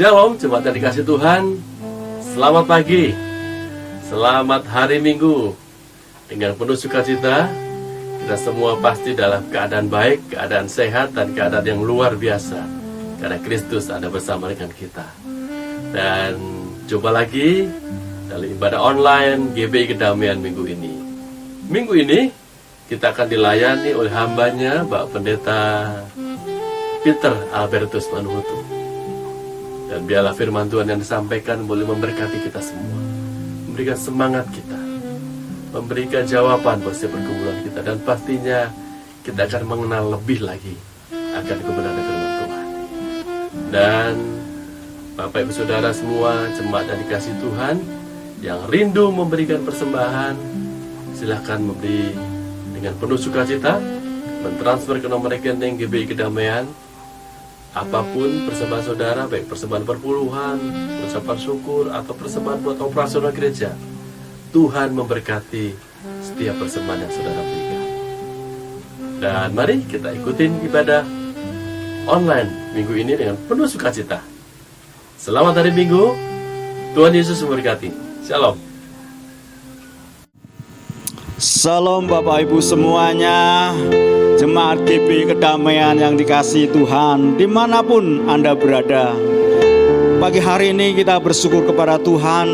Shalom, jemaat yang dikasih Tuhan. Selamat pagi, selamat hari Minggu. Dengan penuh sukacita, kita semua pasti dalam keadaan baik, keadaan sehat, dan keadaan yang luar biasa, karena Kristus ada bersama dengan kita. Dan jumpa lagi dalam ibadah online GBI Kedamaian minggu ini. Minggu ini kita akan dilayani oleh hambanya Bapak Pendeta Peter Albertus Manuhutu. Dan biarlah firman Tuhan yang disampaikan boleh memberkati kita semua, memberikan semangat kita, memberikan jawaban buat setiap pergumulan kita, dan pastinya kita akan mengenal lebih lagi akan kebenaran firman Tuhan. Dan Bapak Ibu Saudara semua, jemaat yang dikasih Tuhan yang rindu memberikan persembahan, silahkan memberi dengan penuh sukacita, mentransfer ke nomor rekening GBI Kedamaian. Apapun persembahan saudara, baik persembahan perpuluhan, ucapan syukur, atau persembahan buat operasional gereja, Tuhan memberkati setiap persembahan yang saudara berikan. Dan mari kita ikutin ibadah online minggu ini dengan penuh sukacita. Selamat hari Minggu, Tuhan Yesus memberkati. Shalom. Salam Bapak Ibu semuanya, jemaat GBI Kedamaian yang dikasihi Tuhan, dimanapun Anda berada. Pagi hari ini kita bersyukur kepada Tuhan.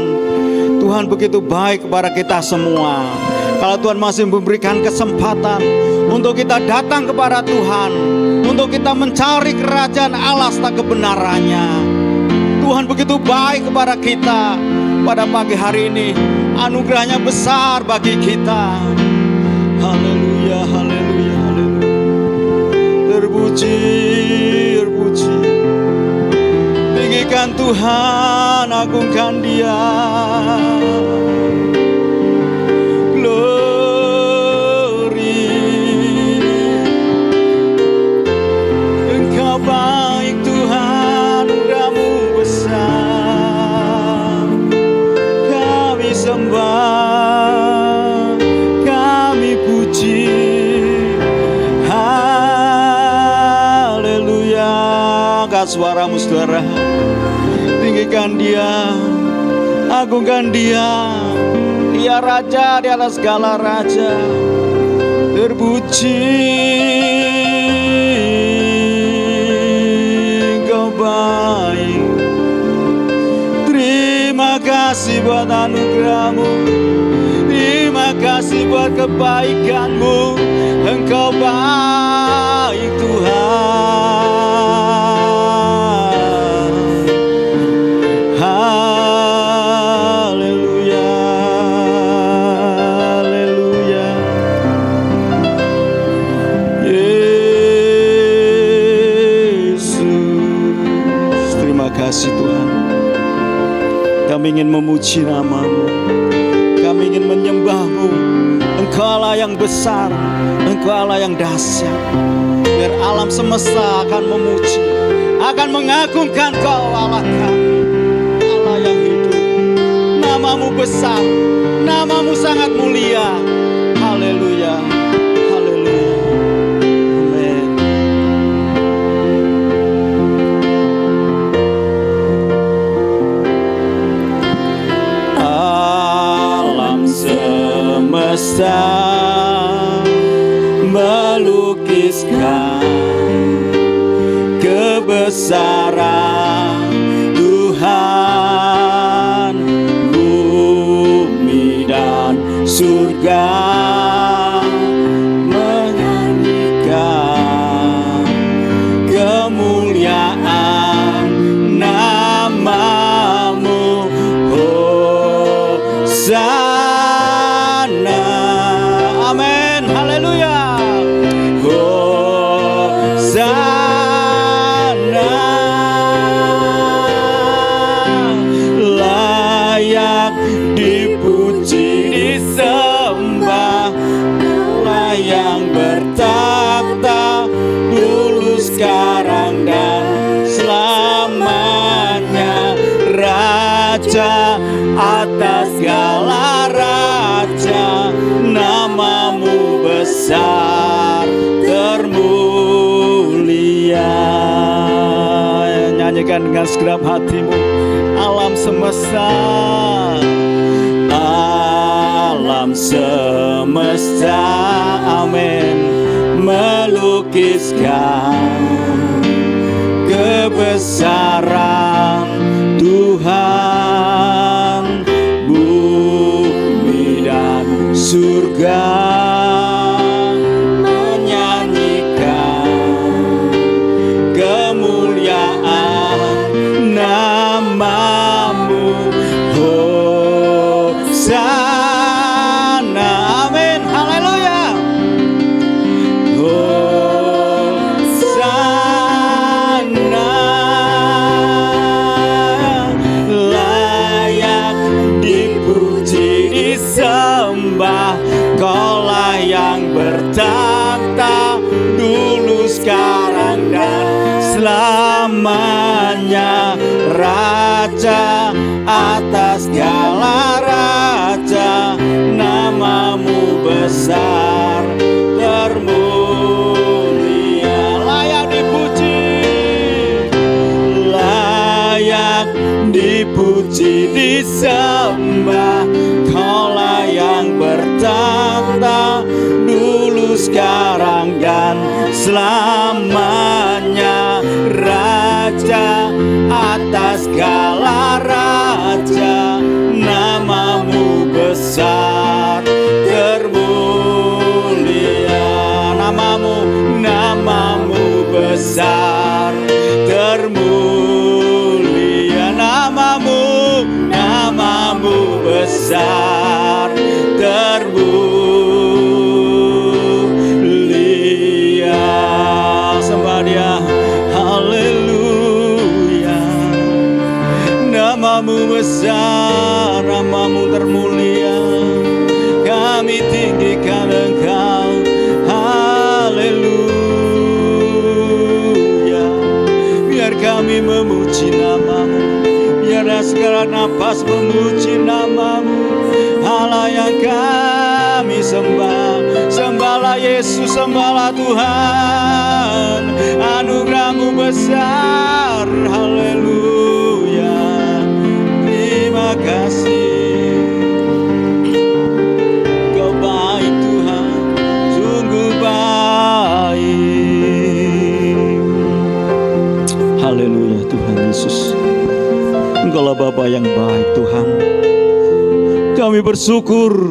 Tuhan begitu baik kepada kita semua. Kalau Tuhan masih memberikan kesempatan untuk kita datang kepada Tuhan, untuk kita mencari kerajaan Allah serta kebenarannya. Tuhan begitu baik kepada kita. Pada pagi hari ini anugerahnya besar bagi kita. Haleluya, haleluya, haleluya. Terpuji, terpuji. Tinggikan Tuhan, agungkan Dia. Glory. Engkau baik Tuhan, anugerahmu besar. Kami sembah, kami puji. Haleluya. Angkat suaramu saudara, tinggikan Dia, agungkan Dia. Dia Raja di atas segala raja. Terpuji, Engkau baik. Terima kasih buat anugerahmu, terima kasih buat kebaikanmu. Engkau baik Tuhan. Haleluya, haleluya. Yesus, terima kasih Tuhan. Kami ingin memuji nama-Mu, kami ingin menyembah-Mu. Engkau Allah yang besar, Engkau Allah yang dahsyat. Biar alam semesta akan memuji, akan mengagungkan Kau Allah kami, Allah yang hidup. Nama-Mu besar, nama-Mu sangat mulia. Haleluya, haleluya. Amin. Alam semesta melukiskan kebesaran Tuhan. Bumi dan surga menyanyikan kemuliaan nama-Mu. Hosana, amin, haleluya. Hosana, layak dipuji, disembah. Allah yang bertakhta dulu, sekarang, dan selamanya. Raja atas segala raja, nama-Mu besar termulia. nyanyikan dengan segenap hatimu. Alam semesta, alam semesta, amin, melukiskan kebesaran Tuhan. Bumi dan surga menyanyikan kemuliaan namamu. Hosana, amin, haleluya. Hosana, layak dipuji disembah. Kaulah yang bertahta dulu, sekarang dan selamanya. Raja atas segala raja, namamu besar termulia. Layak dipuji, layak dipuji disembah. Kaulah yang bertahta dulu, sekarang dan selamanya. Raja atas segala raja, namamu besar termulia. Namamu besar termulia. Namamu besar termulia. Sembah Dia, haleluya. Namamu besar, namamu termulia. Kami tinggikan Engkau, haleluya. Biar kami memuji namamu, biar segala nafas memuji namamu. Allah yang kami sembah, sembahlah Yesus, sembahlah Tuhan. Anugerah-Mu besar, haleluya. Terima kasih, Kau baik Tuhan, sungguh baik. Haleluya Tuhan Yesus, Engkaulah Bapa yang baik Tuhan. Kami bersyukur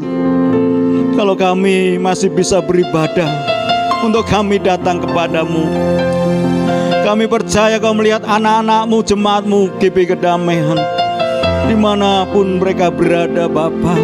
kalau kami masih bisa beribadah, untuk kami datang kepadamu. Kami percaya Kau melihat anak-anak-Mu, jemaat-Mu GP Kedamaian, dimanapun mereka berada Bapa.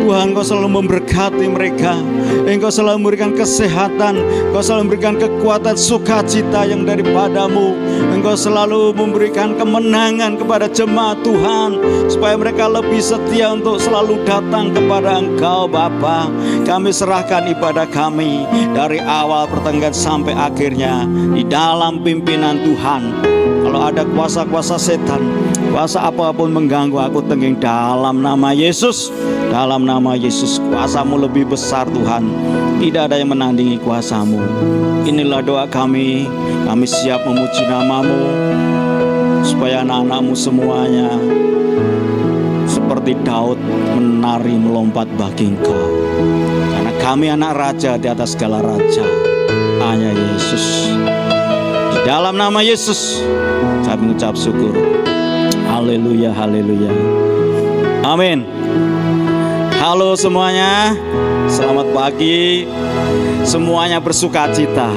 Tuhan, Kau selalu memberkati mereka. Engkau selalu memberikan kesehatan, Kau selalu memberikan kekuatan, sukacita yang daripada-Mu. Engkau selalu memberikan kemenangan kepada jemaat Tuhan, supaya mereka lebih setia untuk selalu datang kepada Engkau Bapa. Kami serahkan ibadah kami dari awal pertengahan sampai akhirnya di dalam pimpinan Tuhan. Kalau ada kuasa-kuasa setan, kuasa apapun mengganggu, aku tengging dalam nama Yesus. Dalam nama Yesus, kuasa-Mu lebih besar Tuhan. Tidak ada yang menandingi kuasa-Mu. Inilah doa kami. Kami siap memuji nama-Mu, supaya anak-anak-Mu semuanya seperti Daud menari melompat bagi Engkau. Karena kami anak raja di atas segala raja, hanya Yesus. Di dalam nama Yesus saya mengucap syukur. Haleluya, haleluya. Amin. Halo semuanya, selamat pagi. Semuanya bersukacita,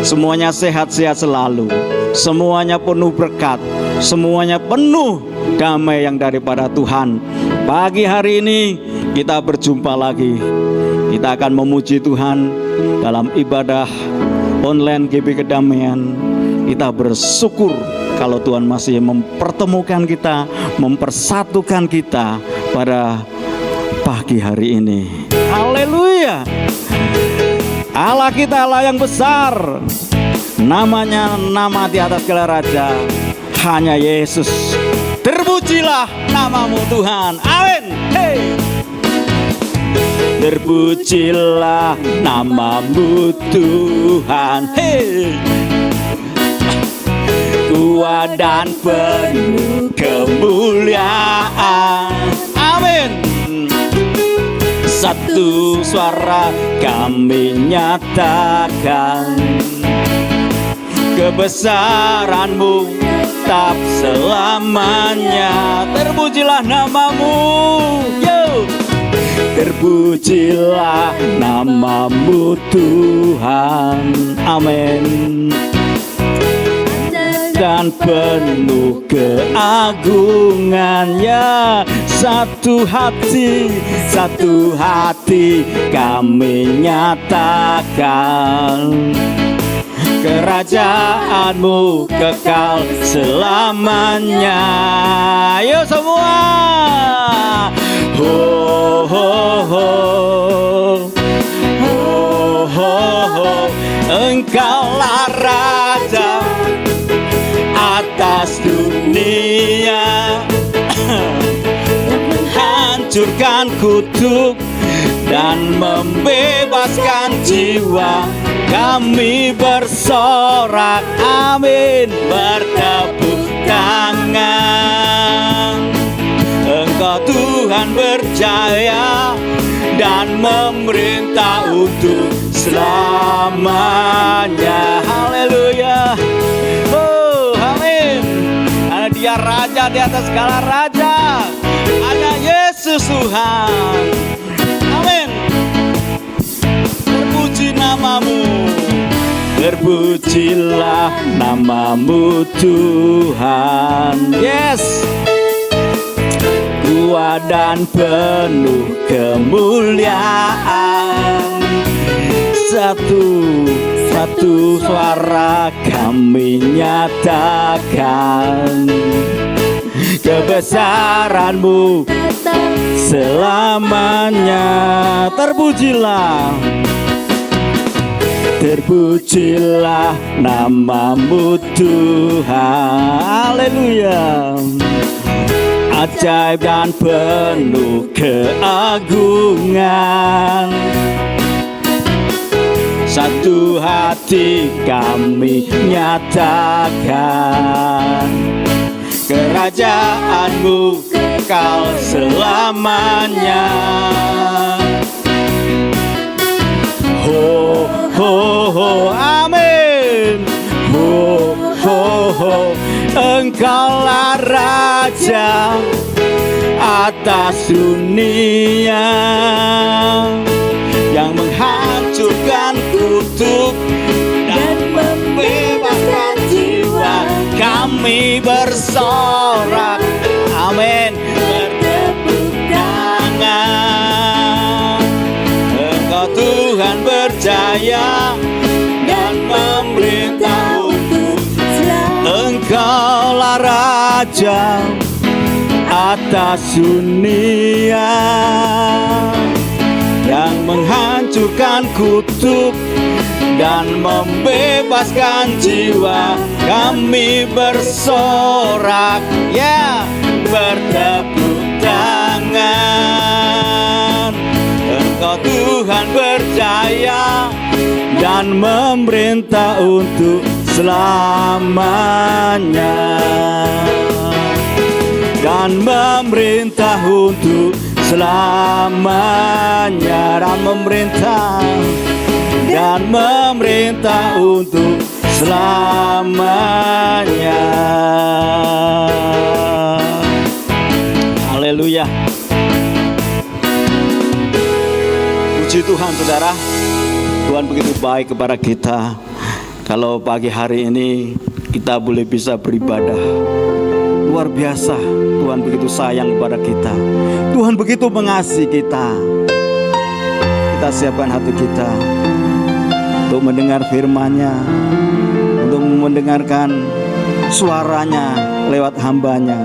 semuanya sehat-sehat selalu, semuanya penuh berkat, semuanya penuh damai yang daripada Tuhan. Pagi hari ini kita berjumpa lagi. Kita akan memuji Tuhan dalam ibadah online GP Kedamaian. Kita bersyukur kalau Tuhan masih mempertemukan kita, mempersatukan kita pada pagi hari ini. Haleluya. Allah kita Allah yang besar, namanya nama di atas segala raja, hanya Yesus. Terpujilah namamu Tuhan. Amin. Hey. Terpujilah namamu Tuhan. Hey. kuat dan penuh kemuliaan. Amin. Satu suara kami nyatakan, kebesaran-Mu tetap selamanya. Terpujilah nama-Mu, yo. Terpujilah nama-Mu Tuhan. Amin. Dan penuh keagungan, ya. Satu hati kami nyatakan, kerajaan-Mu kekal selamanya. Ayo semua. Ho ho ho, ho ho ho. Engkaulah Raja atas dunia, menghancurkan kutuk dan membebaskan jiwa. Kami bersorak, amin, bertepuk tangan. Engkau Tuhan berjaya dan memerintah untuk selamanya. Haleluya. Oh, amin. Dia Raja di atas segala raja. Hanya Yesus Tuhan. Amin. Terpuji nama-Mu, terpujilah nama-Mu Tuhan. Yes. Kuat dan penuh kemuliaan. Satu suara kami nyatakan, kebesaran-Mu selamanya. Terpujilah nama-Mu Tuhan. Haleluya. Ajaib dan penuh keagungan. Satu hati kami nyatakan, kerajaan-Mu kekal selamanya. Ho ho ho, amin. Ho ho ho. Engkaulah Raja atas dunia, yang menghancurkan kutuk dan membebaskan jiwa. Kami bersorak, amin, bertepuk tangan. Engkau Tuhan berjaya dan memerintah untuk Engkaulah Raja atas dunia, yang menghancurkan kutuk dan membebaskan jiwa. Kami bersorak, ya, bertepuk tangan. Engkau Tuhan berjaya dan memerintah untuk selamanya, dan memerintah untuk selamanya, dan memerintah untuk selamanya. Haleluya. Puji Tuhan, saudara. Tuhan begitu baik kepada kita. Kalau pagi hari ini kita boleh bisa beribadah, luar biasa. Tuhan begitu sayang kepada kita. Tuhan begitu mengasihi kita. Kita siapkan hati kita untuk mendengar firman-Nya, untuk mendengarkan suaranya lewat hamba-Nya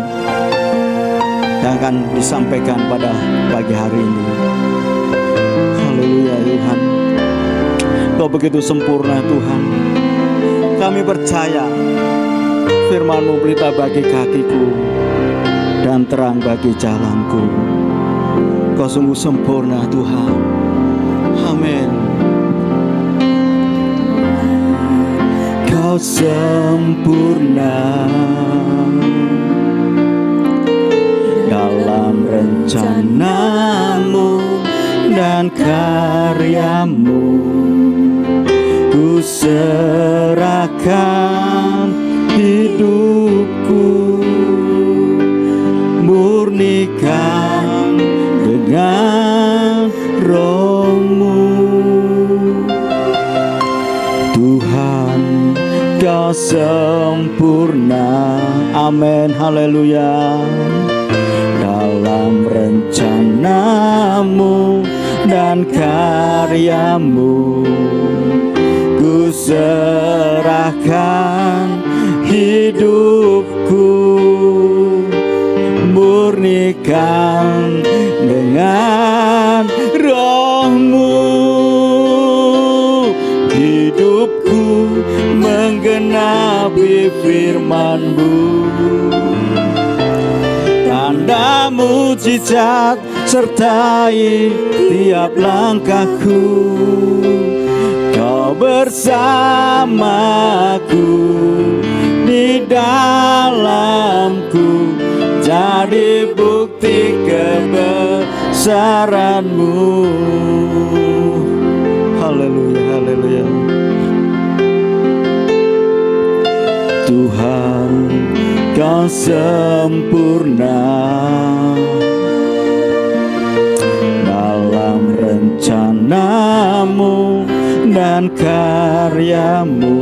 yang akan disampaikan pada pagi hari ini. Haleluya Tuhan, Kau begitu sempurna Tuhan. Kami percaya firman-Mu pelita bagi kakiku dan terang bagi jalanku. Kau sungguh sempurna Tuhan. Amin. Kau Kau sempurna dalam rencanamu dan karyamu. Ku serahkan hidupku, murnikan dengan roh-Mu. Tuhan, Kau sempurna, amin, haleluya, dalam rencanamu dan karyamu. Ku serahkan hidupku, murnikan dengan roh-Mu. Hidupku menggenapi firman-Mu, tanda mujizat sertai tiap langkahku. Kau bersamaku, di dalamku, jadi bukti kebesaran-Mu. Haleluya, haleluya. Tuhan, Kau sempurna dalam rencanamu dan karyamu.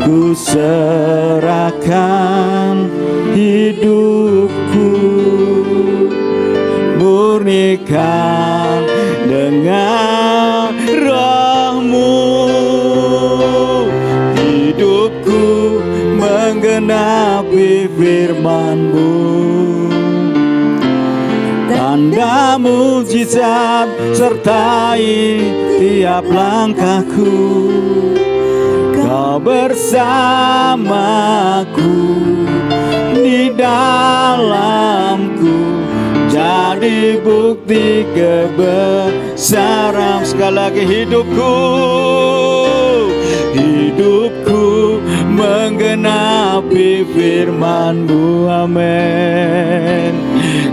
Ku serahkan hidupku, murnikan dengan roh-Mu. Hidupku menggenapi firman-Mu, tanda mujizat sertai tiap langkahku. Kau bersamaku, di dalamku, jadi bukti kebesaran. Sekali lagi, hidupku, hidupku menggenapi firman-Mu, amin.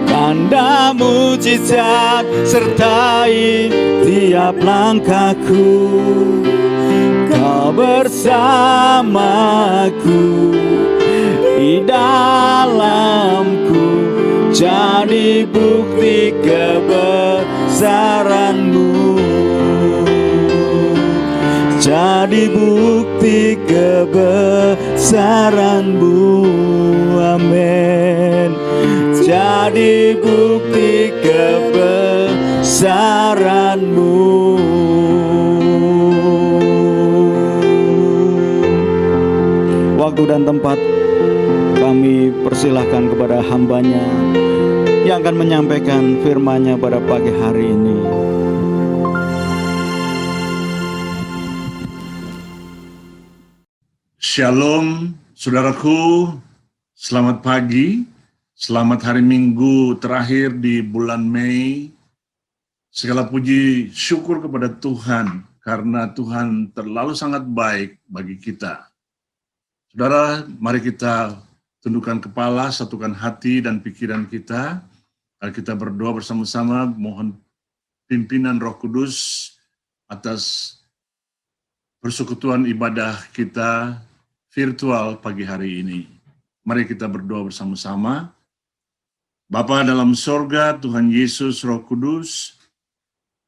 Tanda mujizat sertai tiap langkahku. Kau bersamaku, di dalamku, jadi bukti kebesaran-Mu, jadi bukti kebesaran-Mu, amin. Jadi bukti kebesaran-Mu. Waktu dan tempat kami persilahkan kepada hamba-Nya yang akan menyampaikan firman-Nya pada pagi hari ini. Shalom, saudaraku. Selamat pagi. Selamat hari Minggu terakhir di bulan Mei. Segala puji syukur kepada Tuhan, karena Tuhan terlalu sangat baik bagi kita. Saudara, mari kita tundukkan kepala, satukan hati dan pikiran kita. Mari kita berdoa bersama-sama, mohon pimpinan Roh Kudus atas persekutuan ibadah kita virtual pagi hari ini. Mari kita berdoa bersama-sama. Bapa dalam sorga, Tuhan Yesus, Roh Kudus,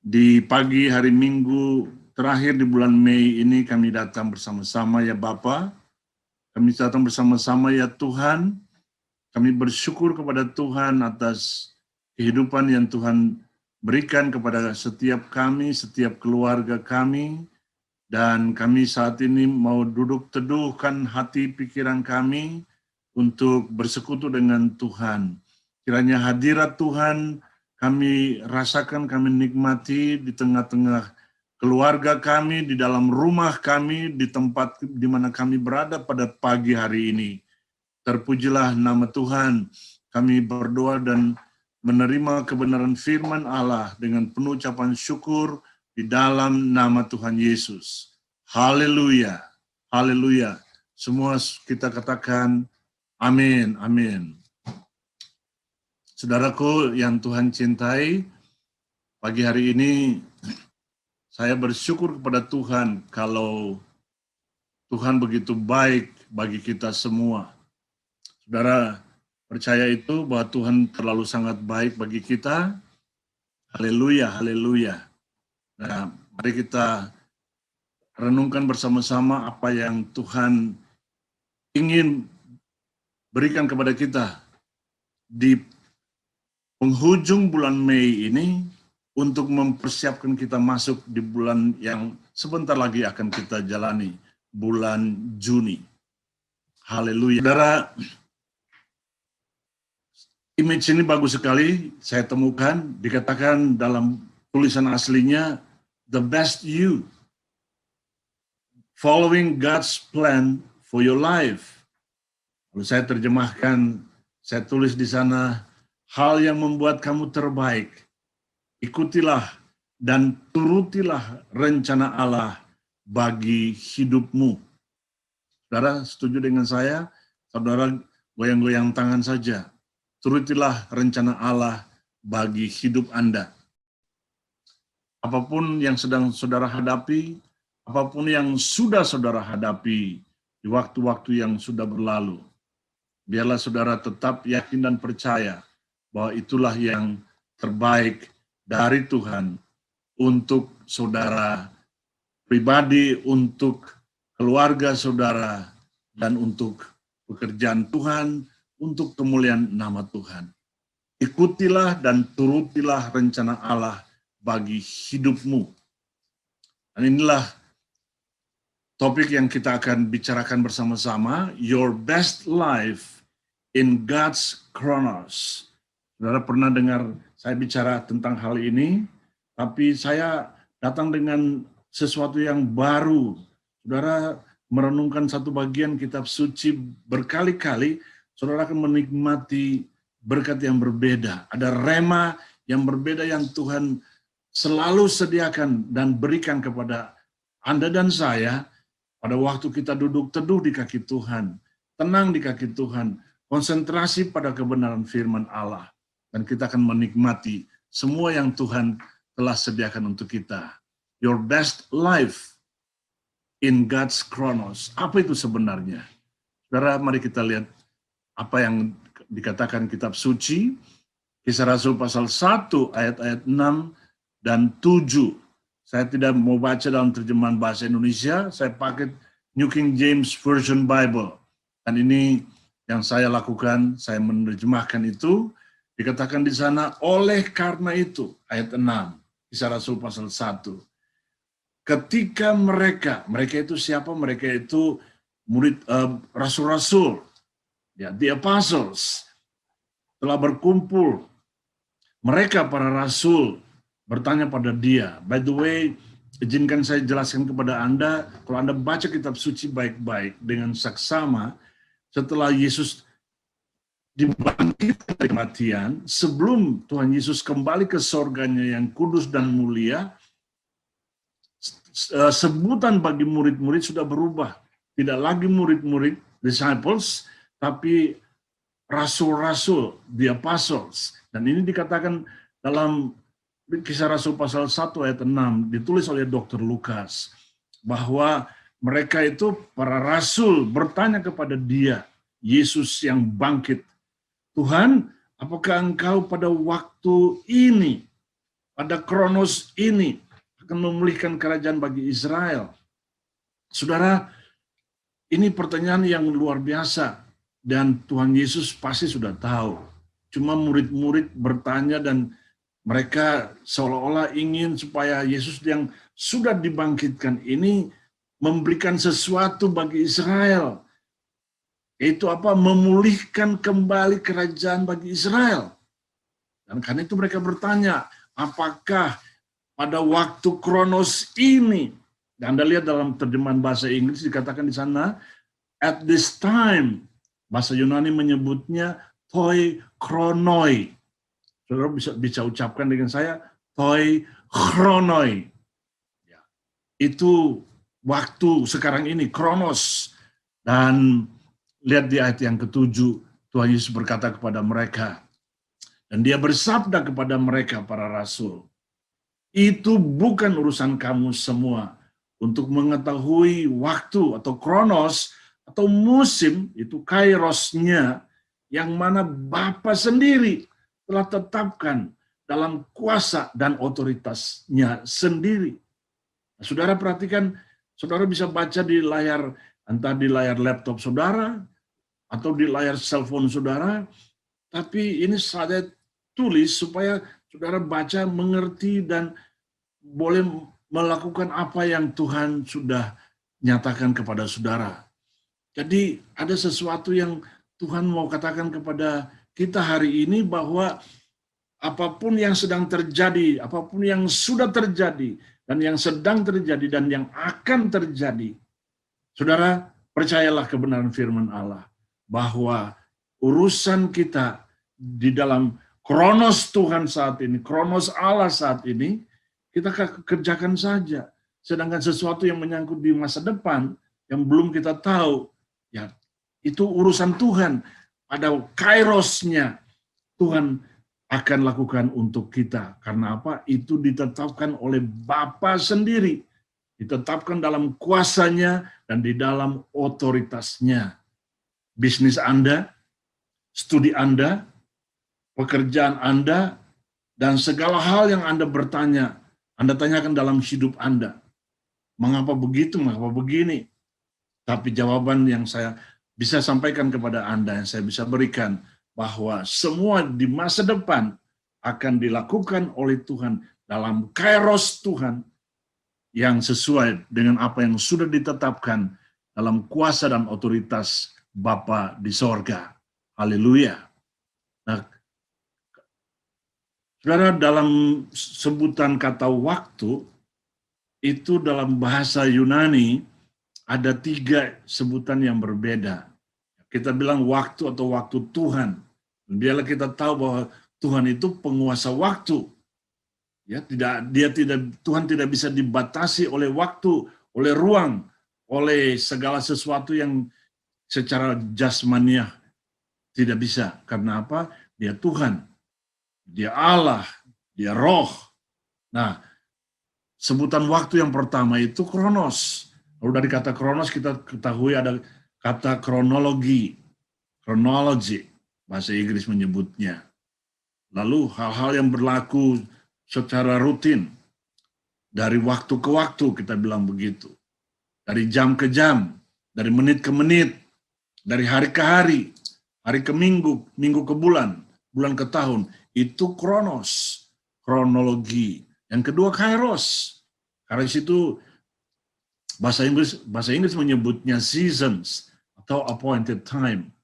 di pagi hari Minggu terakhir di bulan Mei ini kami datang bersama-sama ya Bapa. Kami datang bersama-sama ya Tuhan. Kami bersyukur kepada Tuhan atas kehidupan yang Tuhan berikan kepada setiap kami, setiap keluarga kami. Dan kami saat ini mau duduk teduhkan hati pikiran kami untuk bersekutu dengan Tuhan. Kiranya hadirat Tuhan kami rasakan, kami nikmati di tengah-tengah keluarga kami, di dalam rumah kami, di tempat di mana kami berada pada pagi hari ini. Terpujilah nama Tuhan. Kami berdoa dan menerima kebenaran firman Allah dengan penuh ucapan syukur di dalam nama Tuhan Yesus. Haleluya. Haleluya. Semua kita katakan amin, amin. Saudaraku yang Tuhan cintai, pagi hari ini saya bersyukur kepada Tuhan kalau Tuhan begitu baik bagi kita semua. Saudara percaya itu bahwa Tuhan terlalu sangat baik bagi kita. Haleluya, haleluya. Nah, mari kita renungkan bersama-sama apa yang Tuhan ingin berikan kepada kita di penghujung bulan Mei ini untuk mempersiapkan kita masuk di bulan yang sebentar lagi akan kita jalani, bulan Juni. Haleluya. Saudara, image ini bagus sekali, saya temukan, dikatakan dalam tulisan aslinya, the best you, following God's plan for your life. Lalu saya terjemahkan, saya tulis di sana, hal yang membuat kamu terbaik, ikutilah dan turutilah rencana Allah bagi hidupmu. Saudara setuju dengan saya? Saudara goyang-goyang tangan saja. Turutilah rencana Allah bagi hidup Anda. Apapun yang sedang saudara hadapi, apapun yang sudah saudara hadapi di waktu-waktu yang sudah berlalu, biarlah saudara tetap yakin dan percaya bahwa itulah yang terbaik dari Tuhan untuk saudara pribadi, untuk keluarga saudara, dan untuk pekerjaan Tuhan, untuk kemuliaan nama Tuhan. Ikutilah dan turutilah rencana Allah bagi hidupmu. Dan inilah topik yang kita akan bicarakan bersama-sama, Your Best Life in God's Chronos. Saudara pernah dengar saya bicara tentang hal ini, tapi saya datang dengan sesuatu yang baru. Saudara merenungkan satu bagian kitab suci berkali-kali, saudara akan menikmati berkat yang berbeda. Ada rema yang berbeda yang Tuhan selalu sediakan dan berikan kepada Anda dan saya pada waktu kita duduk teduh di kaki Tuhan, tenang di kaki Tuhan, konsentrasi pada kebenaran firman Allah. Dan kita akan menikmati semua yang Tuhan telah sediakan untuk kita. Your best life in God's Chronos. Apa itu sebenarnya? Saudara, mari kita lihat apa yang dikatakan kitab suci. Kisah Rasul pasal 1 ayat-ayat 6 dan 7. Saya tidak mau baca dalam terjemahan bahasa Indonesia, saya pakai New King James Version Bible. Dan ini yang saya lakukan, saya menerjemahkan itu. Dikatakan di sana, oleh karena itu, ayat 6, Kisah Rasul pasal 1. Ketika mereka itu siapa? Mereka itu murid rasul-rasul, ya, the apostles, telah berkumpul. Mereka para rasul bertanya pada dia. By the way, izinkan saya jelaskan kepada Anda, kalau Anda baca kitab suci baik-baik dengan saksama, setelah Yesus dibangkitkan dari kematian, sebelum Tuhan Yesus kembali ke sorganya yang kudus dan mulia, sebutan bagi murid-murid sudah berubah. Tidak lagi murid-murid, disciples, tapi rasul-rasul, the apostles. Dan ini dikatakan dalam Kisah Rasul pasal 1 ayat 6, ditulis oleh Dr. Lukas, bahwa mereka itu, para rasul, bertanya kepada dia, Yesus yang bangkit, Tuhan, apakah engkau pada waktu ini, pada kronos ini, akan memulihkan kerajaan bagi Israel? Saudara, ini pertanyaan yang luar biasa, dan Tuhan Yesus pasti sudah tahu. Cuma murid-murid bertanya dan mereka seolah-olah ingin supaya Yesus yang sudah dibangkitkan ini memberikan sesuatu bagi Israel. Yaitu apa? Memulihkan kembali kerajaan bagi Israel. Dan karena itu mereka bertanya, apakah pada waktu kronos ini, dan Anda lihat dalam terjemahan bahasa Inggris dikatakan di sana, at this time, bahasa Yunani menyebutnya toi chronoi. Saudara bisa ucapkan dengan saya, toi chronoi. Ya. Itu waktu sekarang ini, kronos. Dan lihat di ayat yang ke-7, Tuhan Yesus berkata kepada mereka, dan dia bersabda kepada mereka, para rasul, itu bukan urusan kamu semua untuk mengetahui waktu atau kronos atau musim, itu kairosnya, yang mana Bapa sendiri telah tetapkan dalam kuasa dan otoritasnya sendiri. Nah, saudara perhatikan, saudara bisa baca di layar, entah di layar laptop saudara, atau di layar cellphone saudara, tapi ini saya tulis supaya saudara baca, mengerti, dan boleh melakukan apa yang Tuhan sudah nyatakan kepada saudara. Jadi ada sesuatu yang Tuhan mau katakan kepada kita hari ini, bahwa apapun yang sedang terjadi, apapun yang sudah terjadi, dan yang sedang terjadi, dan yang akan terjadi, saudara, percayalah kebenaran firman Allah, bahwa urusan kita di dalam kronos Tuhan saat ini, kronos Allah saat ini, kita kerjakan saja. Sedangkan sesuatu yang menyangkut di masa depan, yang belum kita tahu, ya itu urusan Tuhan. Pada kairosnya Tuhan akan lakukan untuk kita. Karena apa? Itu ditetapkan oleh Bapa sendiri. Ditetapkan dalam kuasanya dan di dalam otoritasnya. Bisnis Anda, studi Anda, pekerjaan Anda, dan segala hal yang Anda bertanya, Anda tanyakan dalam hidup Anda. Mengapa begitu, mengapa begini? Tapi jawaban yang saya bisa sampaikan kepada Anda, yang saya bisa berikan, bahwa semua di masa depan akan dilakukan oleh Tuhan dalam kairos Tuhan yang sesuai dengan apa yang sudah ditetapkan dalam kuasa dan otoritas Bapa di sorga. Haleluya. Nah, saudara, dalam sebutan kata waktu, itu dalam bahasa Yunani ada 3 sebutan yang berbeda. Kita bilang waktu atau waktu Tuhan. Biarlah kita tahu bahwa Tuhan itu penguasa waktu. Ya, Tuhan tidak bisa dibatasi oleh waktu, oleh ruang, oleh segala sesuatu yang secara jasmaniah tidak bisa. Karena apa? Dia Tuhan. Dia Allah, dia Roh. Nah, sebutan waktu yang pertama itu kronos. Lalu dari kata kronos kita ketahui ada kata kronologi, bahasa Inggris menyebutnya. Lalu hal-hal yang berlaku secara rutin, dari waktu ke waktu kita bilang begitu. Dari jam ke jam, dari menit ke menit, dari hari ke hari ke minggu, minggu ke bulan, bulan ke tahun. Itu kronos, kronologi. Yang kedua kairos. Kairos itu bahasa Inggris menyebutnya seasons atau appointed time.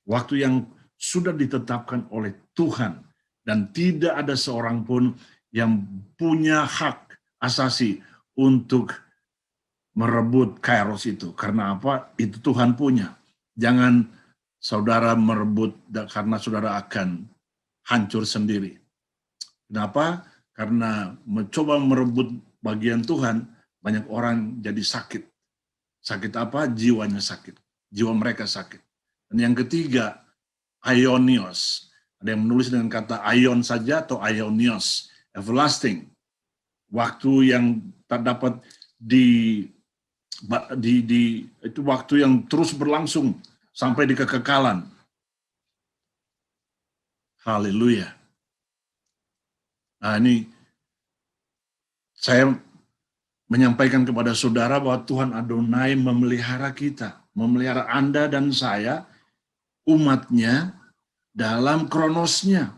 Waktu yang sudah ditetapkan oleh Tuhan dan tidak ada seorang pun yang punya hak asasi untuk merebut kairos itu. Karena apa? Itu Tuhan punya. Jangan saudara merebut karena saudara akan hancur sendiri. Kenapa? Karena mencoba merebut bagian Tuhan, banyak orang jadi sakit. Sakit apa? Jiwanya sakit. Jiwa mereka sakit. Dan yang ketiga, aionios. Ada yang menulis dengan kata aion saja atau aionios, everlasting. Waktu yang tak dapat itu waktu yang terus berlangsung sampai di kekekalan. Haleluya. Nah, ini saya menyampaikan kepada saudara bahwa Tuhan Adonai memelihara kita, memelihara Anda dan saya, umatnya, dalam kronosnya,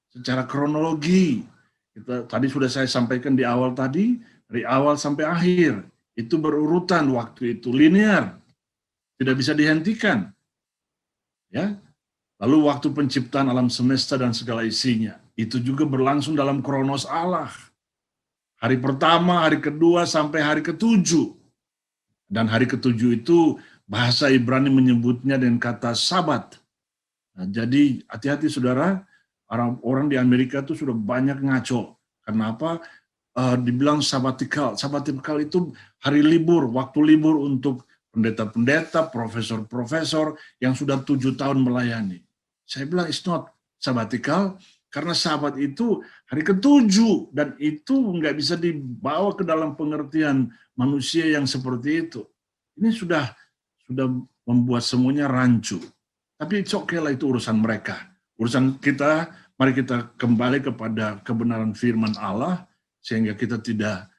secara kronologi. Tadi sudah saya sampaikan di awal tadi, dari awal sampai akhir, itu berurutan waktu itu, linear, tidak bisa dihentikan. Ya, lalu waktu penciptaan alam semesta dan segala isinya, itu juga berlangsung dalam kronos Allah. Hari pertama, hari kedua, sampai hari ke-7. Dan hari ke-7 itu bahasa Ibrani menyebutnya dengan kata Sabat. Nah, jadi hati-hati saudara, orang di Amerika itu sudah banyak ngaco. Kenapa? dibilang sabatikal. Sabatikal itu hari libur, waktu libur untuk pendeta-pendeta, profesor-profesor yang sudah 7 tahun melayani. Saya bilang it's not sabatikal, karena sabat itu hari ke-7, dan itu nggak bisa dibawa ke dalam pengertian manusia yang seperti itu. Ini sudah membuat semuanya rancu. Tapi it's okay lah, itu urusan mereka. Urusan kita, mari kita kembali kepada kebenaran firman Allah, sehingga kita tidak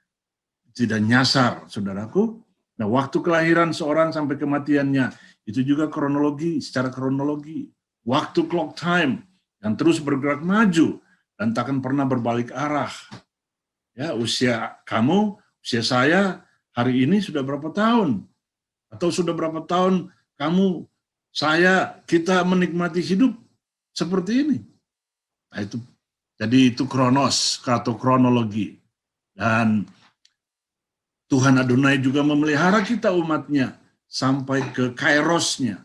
nyasar, saudaraku. Nah, waktu kelahiran seorang sampai kematiannya, itu juga kronologi, secara kronologi. Waktu clock time, yang terus bergerak maju, dan takkan pernah berbalik arah. Ya, usia kamu, usia saya, hari ini sudah berapa tahun? Atau sudah berapa tahun kamu, saya, kita menikmati hidup seperti ini? Nah, itu, jadi itu kronos atau kronologi. Dan Tuhan Adonai juga memelihara kita umatnya sampai ke kairosnya.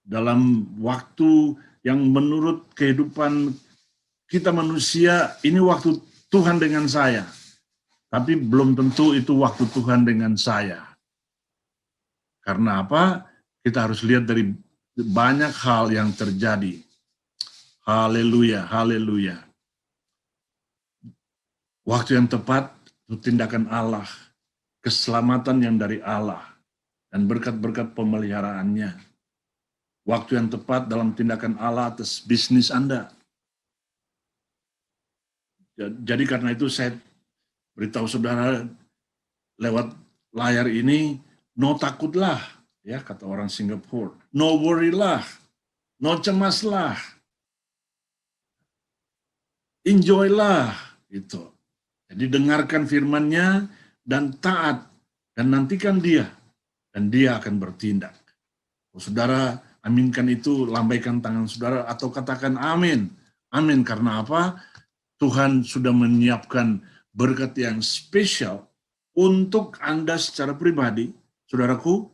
Dalam waktu yang menurut kehidupan kita manusia, ini waktu Tuhan dengan saya. Tapi belum tentu itu waktu Tuhan dengan saya. Karena apa? Kita harus lihat dari banyak hal yang terjadi. Haleluya, haleluya. Waktu yang tepat itu tindakan Allah, keselamatan yang dari Allah, dan berkat-berkat pemeliharaannya. Waktu yang tepat dalam tindakan Allah atas bisnis Anda. Jadi karena itu saya beritahu saudara lewat layar ini, no takutlah, ya kata orang Singapura. No worry lah, no cemaslah. Enjoy lah, itu. Jadi dengarkan firman-Nya dan taat, dan nantikan Dia, dan Dia akan bertindak. Saudara, aminkan itu, lambaikan tangan saudara, atau katakan amin. Amin, karena apa? Tuhan sudah menyiapkan berkat yang spesial untuk Anda secara pribadi, saudaraku,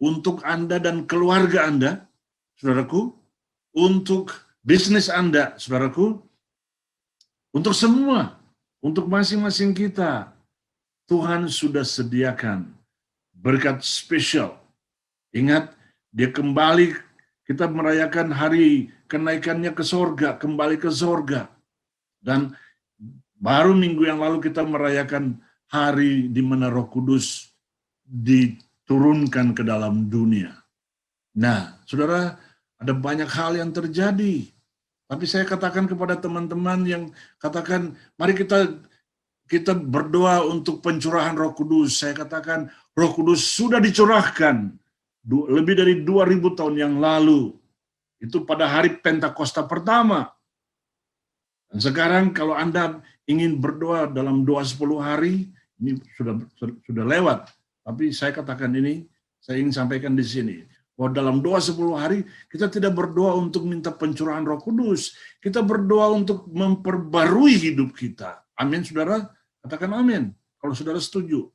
untuk Anda dan keluarga Anda, saudaraku, untuk bisnis Anda, saudaraku, untuk semua, untuk masing-masing kita. Tuhan sudah sediakan berkat spesial. Ingat, Dia kembali, kita merayakan hari kenaikannya ke sorga, kembali ke sorga. Dan baru minggu yang lalu kita merayakan hari di mana Roh Kudus diturunkan ke dalam dunia. Nah, saudara, ada banyak hal yang terjadi. Tapi saya katakan kepada teman-teman yang katakan, mari kita berdoa untuk pencurahan Roh Kudus. Saya katakan, Roh Kudus sudah dicurahkan lebih dari 2000 tahun yang lalu. Itu pada hari Pentakosta pertama. Dan sekarang kalau Anda ingin berdoa dalam doa 10 hari, ini sudah lewat. Tapi saya katakan ini, saya ingin sampaikan di sini. Bahwa dalam doa 10 hari, kita tidak berdoa untuk minta pencurahan Roh Kudus. Kita berdoa untuk memperbarui hidup kita. Amin, saudara? Katakan amin, kalau saudara setuju.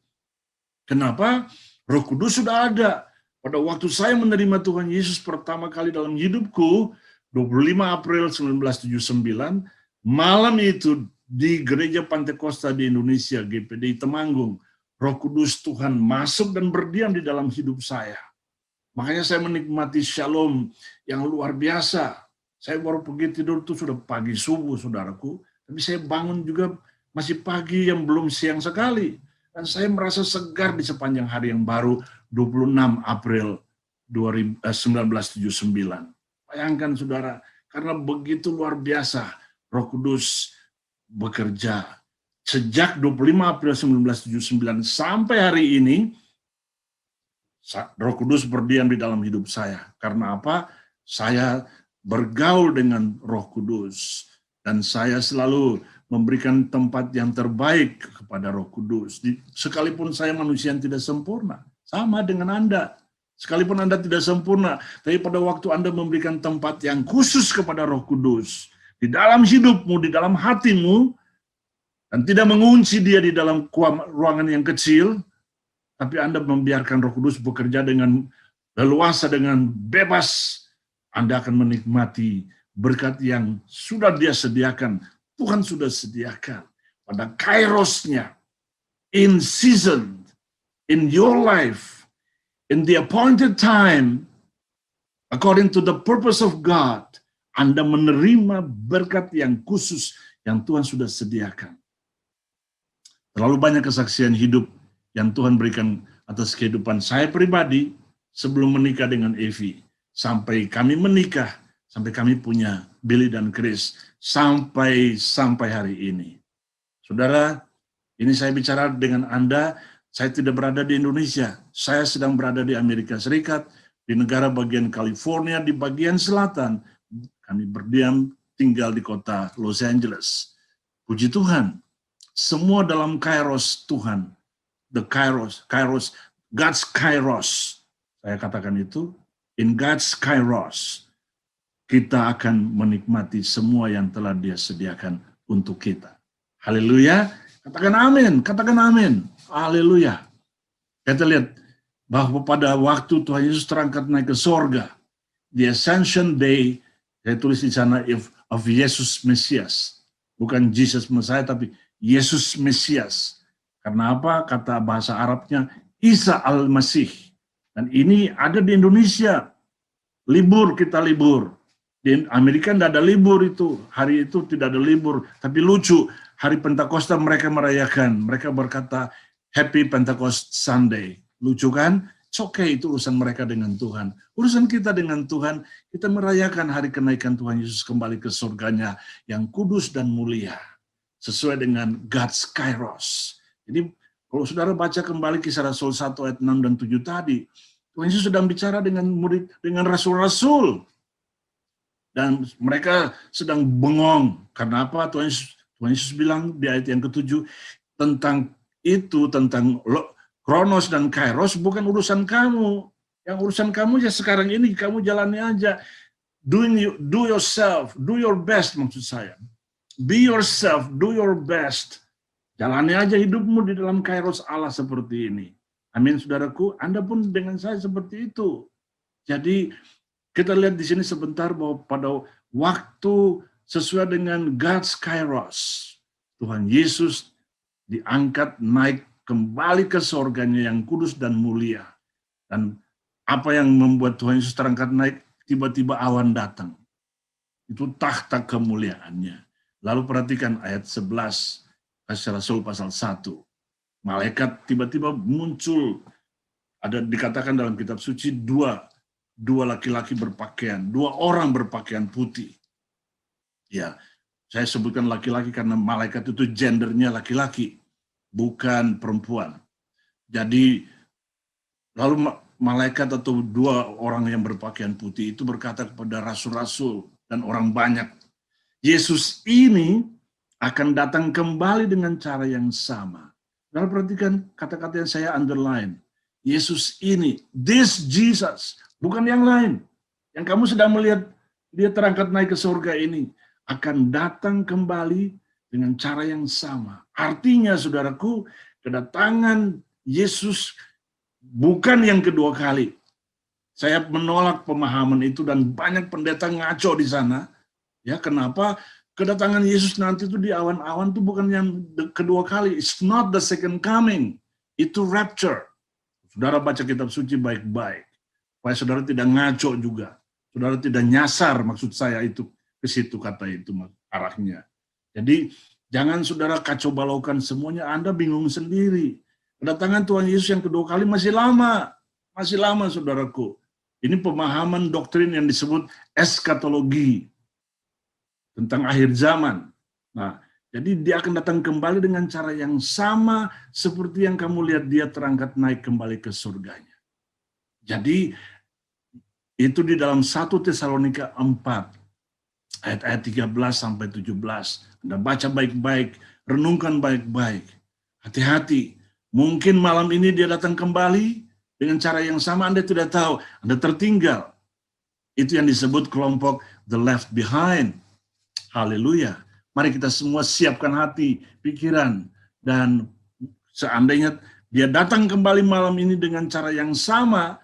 Kenapa? Roh Kudus sudah ada. Pada waktu saya menerima Tuhan Yesus pertama kali dalam hidupku, 25 April 1979, malam itu di Gereja Pantekosta di Indonesia, GPDI Temanggung, Roh Kudus Tuhan masuk dan berdiam di dalam hidup saya. Makanya saya menikmati shalom yang luar biasa. Saya baru pergi tidur itu sudah pagi subuh, saudaraku. Tapi saya bangun juga masih pagi yang belum siang sekali. Dan saya merasa segar di sepanjang hari yang baru, 26 April 1979. Bayangkan saudara, karena begitu luar biasa Roh Kudus bekerja. Sejak 25 April 1979 sampai hari ini, Roh Kudus berdiam di dalam hidup saya. Karena apa? Saya bergaul dengan Roh Kudus. Dan saya selalu memberikan tempat yang terbaik kepada Roh Kudus. Sekalipun saya manusia yang tidak sempurna. Sama dengan Anda. Sekalipun Anda tidak sempurna. Tapi pada waktu Anda memberikan tempat yang khusus kepada Roh Kudus. Di dalam hidupmu, di dalam hatimu. Dan tidak mengunci dia di dalam ruangan yang kecil. Tapi Anda membiarkan Roh Kudus bekerja dengan leluasa, dengan bebas. Anda akan menikmati berkat yang sudah Dia sediakan. Tuhan sudah sediakan pada kairosnya. in season, in your life, in the appointed time, according to the purpose of God, Anda menerima berkat yang khusus yang Tuhan sudah sediakan. Terlalu banyak kesaksian hidup yang Tuhan berikan atas kehidupan saya pribadi sebelum menikah dengan Evi. Sampai kami menikah, sampai kami punya Billy dan Chris, sampai hari ini. Saudara, ini saya bicara dengan Anda, saya tidak berada di Indonesia, saya sedang berada di Amerika Serikat, di negara bagian California, di bagian selatan. Kami berdiam tinggal di kota Los Angeles. Puji Tuhan, semua dalam kairos Tuhan. The kairos, God's kairos. Saya katakan itu, in God's kairos, kita akan menikmati semua yang telah Dia sediakan untuk kita. Haleluya. Katakan amin, katakan amin. Haleluya. Kita lihat bahwa pada waktu Tuhan Yesus terangkat naik ke sorga, the Ascension Day, saya tulis di sana of Yesus Mesias. Bukan Jesus Messiah, tapi Yesus Mesias. Karena apa? Kata bahasa Arabnya, Isa Al-Masih. Dan ini ada di Indonesia. Libur, kita libur. Di Amerika tidak ada libur itu. Hari itu tidak ada libur. Tapi lucu, hari Pentakosta mereka merayakan. Mereka berkata, Happy Pentecost Sunday. Lucu kan? It's okay, itu urusan mereka dengan Tuhan. Urusan kita dengan Tuhan, kita merayakan hari kenaikan Tuhan Yesus kembali ke surganya yang kudus dan mulia. Sesuai dengan God's kairos. Jadi kalau saudara baca kembali Kisah Rasul 1 ayat 6 dan 7 tadi, Tuhan Yesus sedang bicara dengan murid, dengan rasul-rasul. Dan mereka sedang bengong. Karena apa? Tuhan Yesus bilang di ayat yang ke-7, tentang itu, tentang Kronos dan Kairos bukan urusan kamu. Yang urusan kamu ya sekarang ini, kamu jalani aja. Do yourself, do your best maksud saya. Be yourself, do your best. Jalani aja hidupmu di dalam Kairos Allah seperti ini. Amin, saudaraku. Anda pun dengan saya seperti itu. Jadi kita lihat di sini sebentar bahwa pada waktu sesuai dengan God's Kairos, Tuhan Yesus diangkat naik kembali ke sorganya yang kudus dan mulia. Dan apa yang membuat Tuhan Yesus terangkat naik, tiba-tiba awan datang. Itu takhta kemuliaannya. Lalu perhatikan ayat 11, Kisah Rasul pasal 1. Malaikat tiba-tiba muncul. Ada dikatakan dalam kitab suci dua laki-laki berpakaian, dua orang berpakaian putih. Ya, saya sebutkan laki-laki karena malaikat itu gendernya laki-laki, bukan perempuan. Jadi lalu malaikat atau dua orang yang berpakaian putih itu berkata kepada rasul-rasul dan orang banyak, Yesus ini akan datang kembali dengan cara yang sama. Lalu perhatikan kata-kata yang saya underline. Yesus ini, this Jesus, bukan yang lain. Yang kamu sedang melihat dia terangkat naik ke surga ini, akan datang kembali dengan cara yang sama. Artinya, saudaraku, kedatangan Yesus bukan yang kedua kali. Saya menolak pemahaman itu dan banyak pendeta ngaco di sana. Ya, kenapa? Kedatangan Yesus nanti itu di awan-awan itu bukan yang kedua kali. It's not the second coming. Itu rapture. Saudara baca kitab suci baik-baik. Supaya saudara tidak ngaco juga. Saudara tidak nyasar, maksud saya itu ke situ kata itu arahnya. Jadi jangan saudara kacau balaukan semuanya, Anda bingung sendiri. Kedatangan Tuhan Yesus yang kedua kali masih lama. Masih lama, saudaraku. Ini pemahaman doktrin yang disebut eskatologi. Tentang akhir zaman. Nah, jadi dia akan datang kembali dengan cara yang sama seperti yang kamu lihat dia terangkat naik kembali ke surganya. Jadi, itu di dalam 1 Tesalonika 4, ayat-ayat 13-17. Anda baca baik-baik, renungkan baik-baik. Hati-hati, mungkin malam ini dia datang kembali dengan cara yang sama, Anda tidak tahu, Anda tertinggal. Itu yang disebut kelompok the left behind. Haleluya. Mari kita semua siapkan hati, pikiran, dan seandainya dia datang kembali malam ini dengan cara yang sama,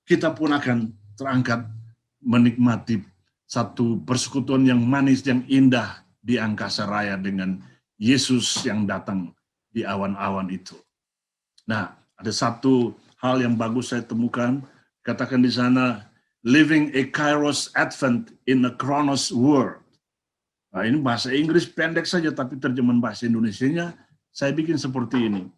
kita pun akan terangkat menikmati satu persekutuan yang manis, yang indah di angkasa raya dengan Yesus yang datang di awan-awan itu. Nah, ada satu hal yang bagus saya temukan, katakan di sana, living a Kairos Advent in a Chronos world. Nah, ini bahasa Inggris pendek saja, tapi terjemahan bahasa Indonesianya saya bikin seperti ini.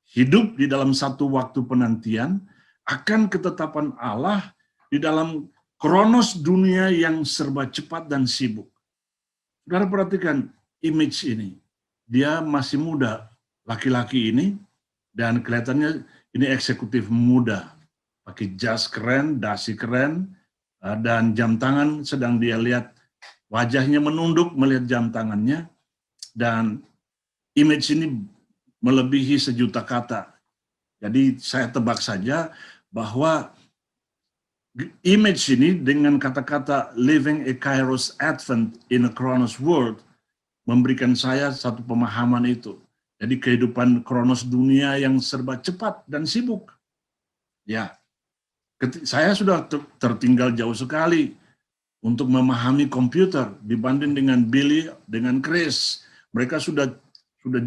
Hidup di dalam satu waktu penantian akan ketetapan Allah di dalam kronos dunia yang serba cepat dan sibuk. Saudara perhatikan image ini. Dia masih muda, laki-laki ini, dan kelihatannya ini eksekutif muda. Pakai jas keren, dasi keren, dan jam tangan sedang dia lihat. Wajahnya menunduk melihat jam tangannya, dan image ini melebihi 1.000.000 kata. Jadi saya tebak saja bahwa image ini dengan kata-kata living a Kairos Advent in a Chronos world memberikan saya satu pemahaman itu. Jadi kehidupan kronos dunia yang serba cepat dan sibuk. Ya, saya sudah tertinggal jauh sekali untuk memahami komputer dibanding dengan Billy, dengan Chris. Mereka sudah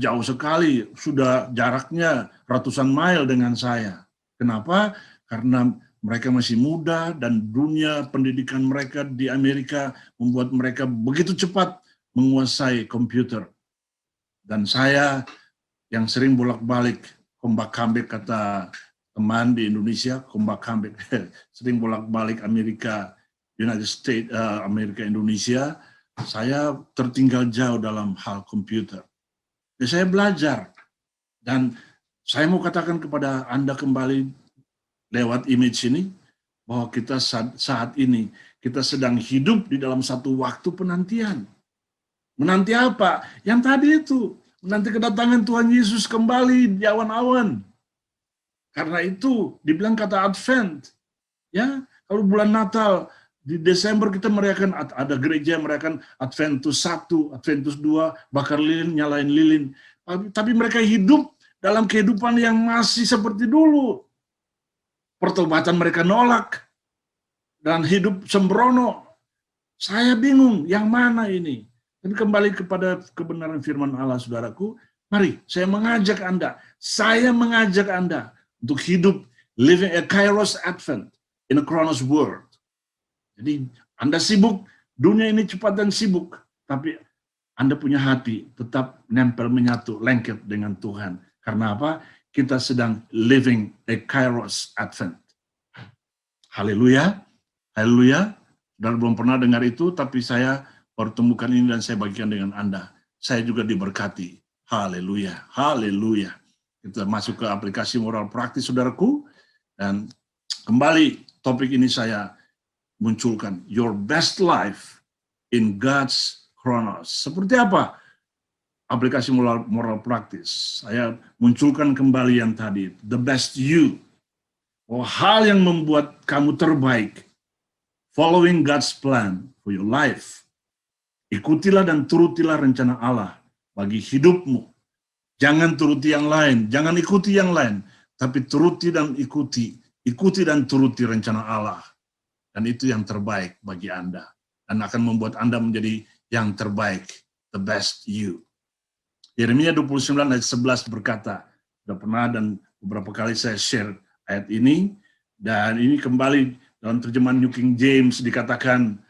jauh sekali, sudah jaraknya ratusan mil dengan saya. Kenapa? Karena mereka masih muda dan dunia pendidikan mereka di Amerika membuat mereka begitu cepat menguasai komputer. Dan saya yang sering bolak-balik, kombak-kambek kata teman di Indonesia, kombak-kambek, sering bolak-balik Amerika, United States, Amerika, Indonesia, saya tertinggal jauh dalam hal komputer. Jadi saya belajar, dan saya mau katakan kepada Anda kembali lewat image ini, bahwa kita saat ini, kita sedang hidup di dalam satu waktu penantian. Menanti apa? Yang tadi itu, menanti kedatangan Tuhan Yesus kembali di awan-awan. Karena itu dibilang kata Advent. Ya, kalau bulan Natal di Desember kita merayakan, ada gereja merayakan Adventus 1, Adventus 2, bakar lilin, nyalain lilin. Tapi mereka hidup dalam kehidupan yang masih seperti dulu. Pertobatan mereka nolak dan hidup sembrono. Saya bingung, yang mana ini? Tapi kembali kepada kebenaran firman Allah, saudaraku, mari saya mengajak Anda untuk hidup living a Kairos Advent in a Chronos world. Jadi Anda sibuk, dunia ini cepat dan sibuk, tapi Anda punya hati tetap nempel menyatu, lengket dengan Tuhan. Karena apa? Kita sedang living a Kairos Advent. Haleluya, haleluya. Saudara belum pernah dengar itu, tapi saya pertemukan ini dan saya bagikan dengan Anda. Saya juga diberkati. Haleluya, haleluya. Kita masuk ke aplikasi moral praktis, saudaraku. Dan kembali topik ini saya munculkan. Your best life in God's Chronos. Seperti apa aplikasi moral praktis? Saya munculkan kembali yang tadi. The best you. Oh, hal yang membuat kamu terbaik. Following God's plan for your life. Ikutilah dan turutilah rencana Allah bagi hidupmu. Jangan turuti yang lain, jangan ikuti yang lain, tapi turuti dan ikuti dan turuti rencana Allah. Dan itu yang terbaik bagi Anda. Dan akan membuat Anda menjadi yang terbaik, the best you. Yeremia 29 ayat 11 berkata, sudah pernah dan beberapa kali saya share ayat ini, dan ini kembali dalam terjemahan New King James dikatakan,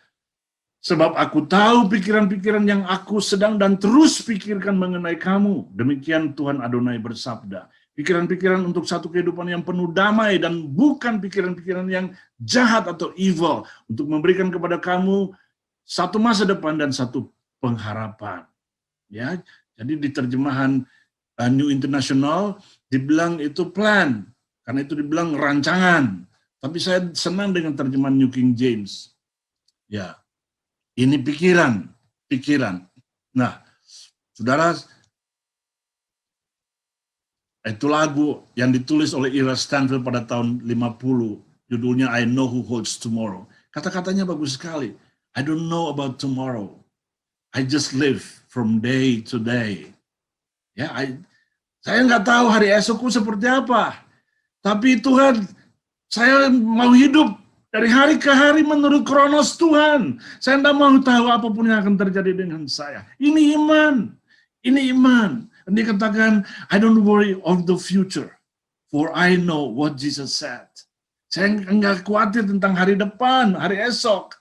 sebab aku tahu pikiran-pikiran yang aku sedang dan terus pikirkan mengenai kamu. Demikian Tuhan Adonai bersabda. Pikiran-pikiran untuk satu kehidupan yang penuh damai dan bukan pikiran-pikiran yang jahat atau evil. Untuk memberikan kepada kamu satu masa depan dan satu pengharapan. Ya, jadi di terjemahan New International dibilang itu plan. Karena itu dibilang rancangan. Tapi saya senang dengan terjemahan New King James. Ya. Ini pikiran. Nah, saudara, itu lagu yang ditulis oleh Ira Stanfield pada tahun 50, judulnya I Know Who Holds Tomorrow. Kata-katanya bagus sekali. I don't know about tomorrow. I just live from day to day. Ya, saya nggak tahu hari esokku seperti apa. Tapi Tuhan, saya mau hidup dari hari ke hari menurut kronos Tuhan. Saya tidak mau tahu apapun yang akan terjadi dengan saya. Ini iman. Dan dia katakan, I don't worry of the future, for I know what Jesus said. Saya enggak khawatir tentang hari depan, hari esok,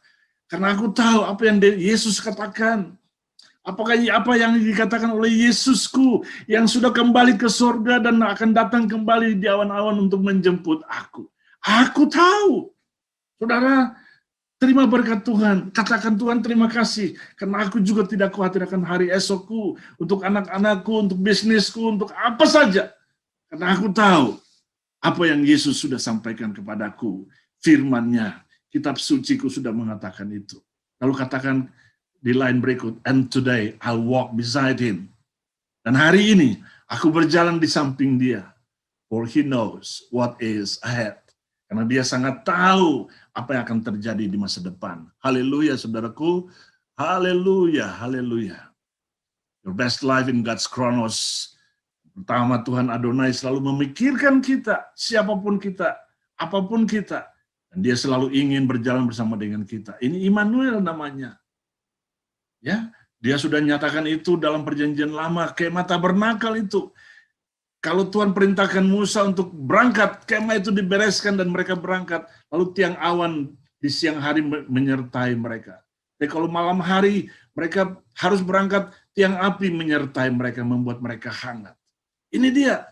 karena aku tahu apa yang Yesus katakan. Apakah apa yang dikatakan oleh Yesusku yang sudah kembali ke surga dan akan datang kembali di awan-awan untuk menjemput aku. Aku tahu. Saudara, terima berkat Tuhan. Katakan Tuhan terima kasih. Karena aku juga tidak khawatir akan hari esokku. Untuk anak-anakku, untuk bisnisku, untuk apa saja. Karena aku tahu apa yang Yesus sudah sampaikan kepadaku. Firman-Nya, kitab suciku sudah mengatakan itu. Lalu katakan di line berikut, and today I walk beside him. Dan hari ini aku berjalan di samping dia. For he knows what is ahead. Karena dia sangat tahu apa yang akan terjadi di masa depan. Haleluya, saudaraku. Haleluya, haleluya. Your best life in God's chronos. Pertama, Tuhan Adonai selalu memikirkan kita, siapapun kita, apapun kita. Dan dia selalu ingin berjalan bersama dengan kita. Ini Immanuel namanya. Ya, dia sudah nyatakan itu dalam perjanjian lama, kemah tabernakel itu. Kalau Tuhan perintahkan Musa untuk berangkat, kemah itu dibereskan dan mereka berangkat. Lalu tiang awan di siang hari menyertai mereka. Tapi kalau malam hari mereka harus berangkat, tiang api menyertai mereka, membuat mereka hangat. Ini dia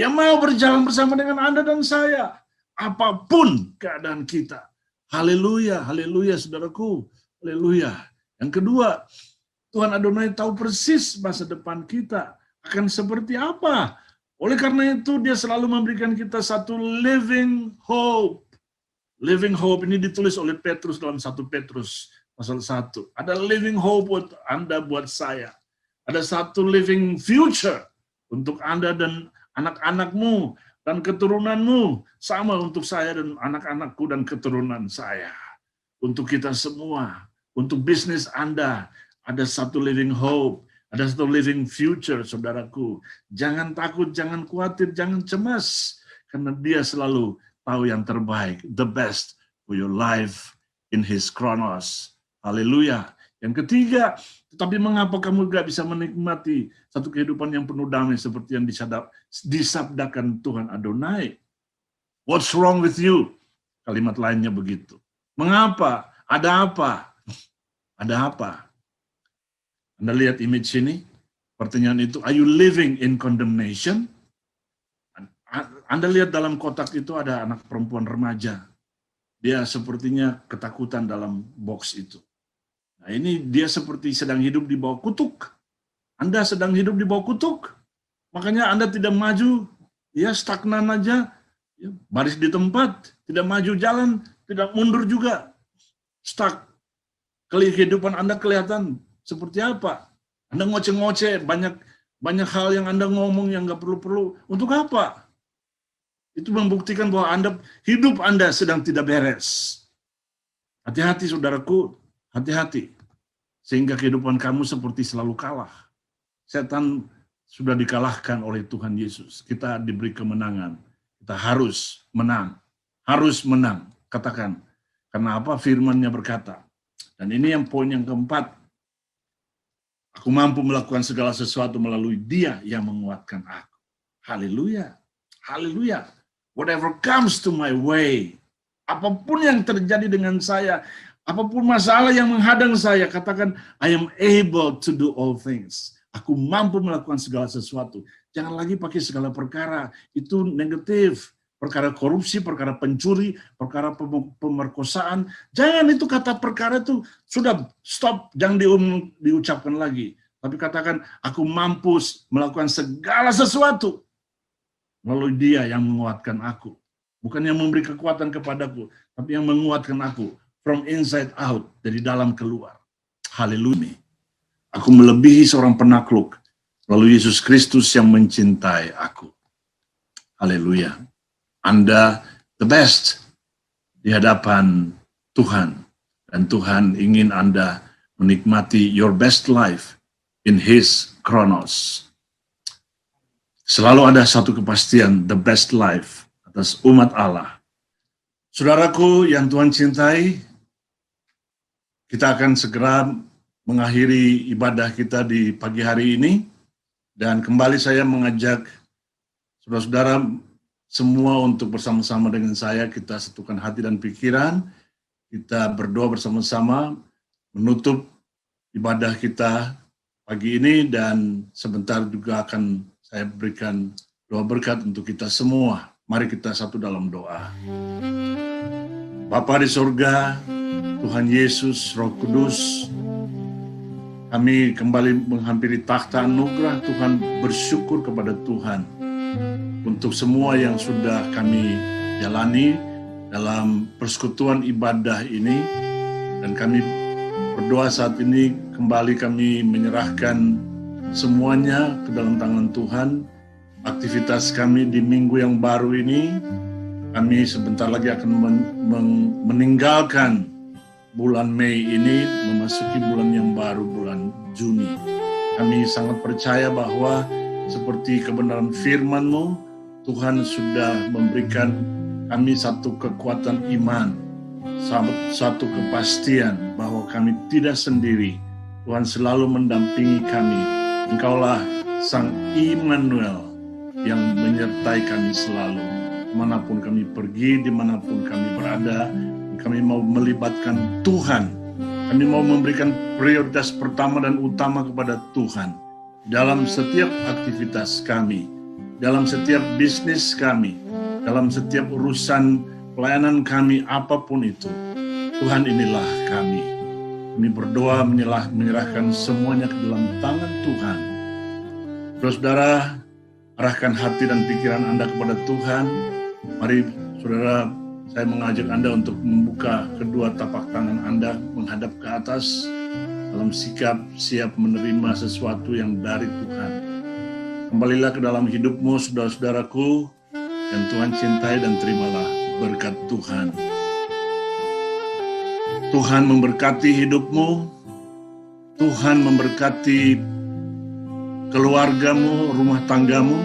mau berjalan bersama dengan Anda dan saya. Apapun keadaan kita. Haleluya, haleluya saudaraku. Haleluya. Yang kedua, Tuhan Adonai tahu persis masa depan kita akan seperti apa. Oleh karena itu, dia selalu memberikan kita satu living hope. Living hope ini ditulis oleh Petrus dalam 1 Petrus pasal 1. Ada living hope buat Anda, buat saya. Ada satu living future untuk Anda dan anak-anakmu dan keturunanmu. Sama untuk saya dan anak-anakku dan keturunan saya. Untuk kita semua. Untuk bisnis Anda, ada satu living hope, ada satu living future, saudaraku. Jangan takut, jangan khawatir, jangan cemas, karena dia selalu tahu yang terbaik, the best for your life in his chronos. Haleluya. Yang ketiga, tetapi mengapa kamu gak bisa menikmati satu kehidupan yang penuh damai seperti yang disabdakan Tuhan Adonai? What's wrong with you? Kalimat lainnya begitu. Mengapa? Ada apa? Ada apa? Anda lihat image ini, pertanyaan itu, are you living in condemnation? Anda lihat dalam kotak itu ada anak perempuan remaja. Dia sepertinya ketakutan dalam box itu. Nah ini dia seperti sedang hidup di bawah kutuk. Anda sedang hidup di bawah kutuk. Makanya Anda tidak maju, ya stagnan aja, ya, baris di tempat, tidak maju jalan, tidak mundur juga. Stuck. Kehidupan Anda kelihatan seperti apa? Anda ngoceh-ngoceh, banyak hal yang Anda ngomong yang nggak perlu-perlu. Untuk apa? Itu membuktikan bahwa hidup Anda sedang tidak beres. Hati-hati saudaraku, hati-hati. Sehingga kehidupan kamu seperti selalu kalah. Setan sudah dikalahkan oleh Tuhan Yesus. Kita diberi kemenangan. Kita harus menang. Harus menang. Katakan. Karena apa? Firman-Nya berkata. Dan ini yang poin yang keempat. Aku mampu melakukan segala sesuatu melalui Dia yang menguatkan aku. Haleluya. Haleluya. Whatever comes to my way. Apapun yang terjadi dengan saya. Apapun masalah yang menghadang saya. Katakan, I am able to do all things. Aku mampu melakukan segala sesuatu. Jangan lagi pakai segala perkara. Itu negatif. Perkara korupsi, perkara pencuri, perkara pemerkosaan. Jangan itu kata perkara itu sudah stop, jangan diucapkan lagi. Tapi katakan, aku mampu melakukan segala sesuatu melalui Dia yang menguatkan aku. Bukan yang memberi kekuatan kepadaku, tapi yang menguatkan aku from inside out, dari dalam keluar. Haleluya. Aku melebihi seorang penakluk melalui Yesus Kristus yang mencintai aku. Haleluya. Anda the best di hadapan Tuhan. Dan Tuhan ingin Anda menikmati your best life in His chronos. Selalu ada satu kepastian, the best life atas umat Allah. Saudaraku yang Tuhan cintai, kita akan segera mengakhiri ibadah kita di pagi hari ini. Dan kembali saya mengajak saudara-saudara semua untuk bersama-sama dengan saya, kita satukan hati dan pikiran, kita berdoa bersama-sama, menutup ibadah kita pagi ini, dan sebentar juga akan saya berikan doa berkat untuk kita semua. Mari kita satu dalam doa. Bapa di surga, Tuhan Yesus, Roh Kudus, kami kembali menghampiri takhta anugerah Tuhan, bersyukur kepada Tuhan untuk semua yang sudah kami jalani dalam persekutuan ibadah ini. Dan kami berdoa saat ini, kembali kami menyerahkan semuanya ke dalam tangan Tuhan. Aktivitas kami di minggu yang baru ini, kami sebentar lagi akan meninggalkan bulan Mei ini, memasuki bulan yang baru, bulan Juni. Kami sangat percaya bahwa seperti kebenaran firman-Mu, Tuhan sudah memberikan kami satu kekuatan iman, satu kepastian bahwa kami tidak sendiri. Tuhan selalu mendampingi kami. Engkaulah Sang Immanuel yang menyertai kami selalu. Dimanapun kami pergi, dimanapun kami berada, kami mau melibatkan Tuhan. Kami mau memberikan prioritas pertama dan utama kepada Tuhan dalam setiap aktivitas kami, dalam setiap bisnis kami, dalam setiap urusan pelayanan kami, apapun itu. Tuhan, inilah kami. Kami berdoa menyerahkan semuanya ke dalam tangan Tuhan. Saudara, arahkan hati dan pikiran Anda kepada Tuhan. Mari saudara, saya mengajak Anda untuk membuka kedua tapak tangan Anda menghadap ke atas dalam sikap siap menerima sesuatu yang dari Tuhan. Kembalilah ke dalam hidupmu, saudara-saudaraku, yang Tuhan cintai, dan terimalah berkat Tuhan. Tuhan memberkati hidupmu, Tuhan memberkati keluargamu, rumah tanggamu,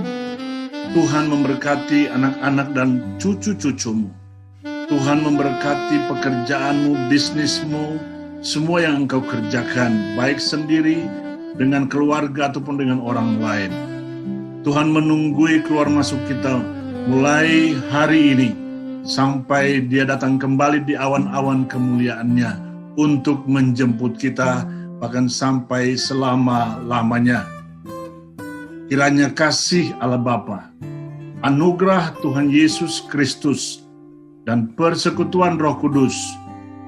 Tuhan memberkati anak-anak dan cucu-cucumu. Tuhan memberkati pekerjaanmu, bisnismu, semua yang engkau kerjakan, baik sendiri, dengan keluarga, ataupun dengan orang lain. Tuhan menunggui keluar masuk kita mulai hari ini, sampai Dia datang kembali di awan-awan kemuliaan-Nya untuk menjemput kita, bahkan sampai selama-lamanya. Kiranya kasih Allah Bapa, anugerah Tuhan Yesus Kristus, dan persekutuan Roh Kudus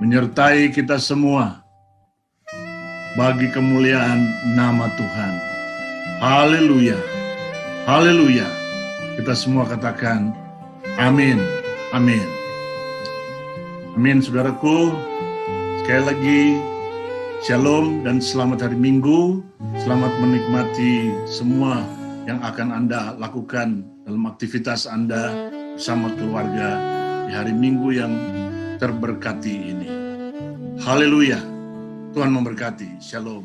menyertai kita semua bagi kemuliaan nama Tuhan. Haleluya, haleluya. Kita semua katakan amin, amin. Amin, saudaraku. Sekali lagi, shalom dan selamat hari Minggu. Selamat menikmati semua yang akan Anda lakukan dalam aktivitas Anda bersama keluarga di hari Minggu yang terberkati ini. Haleluya. Tuhan memberkati. Shalom.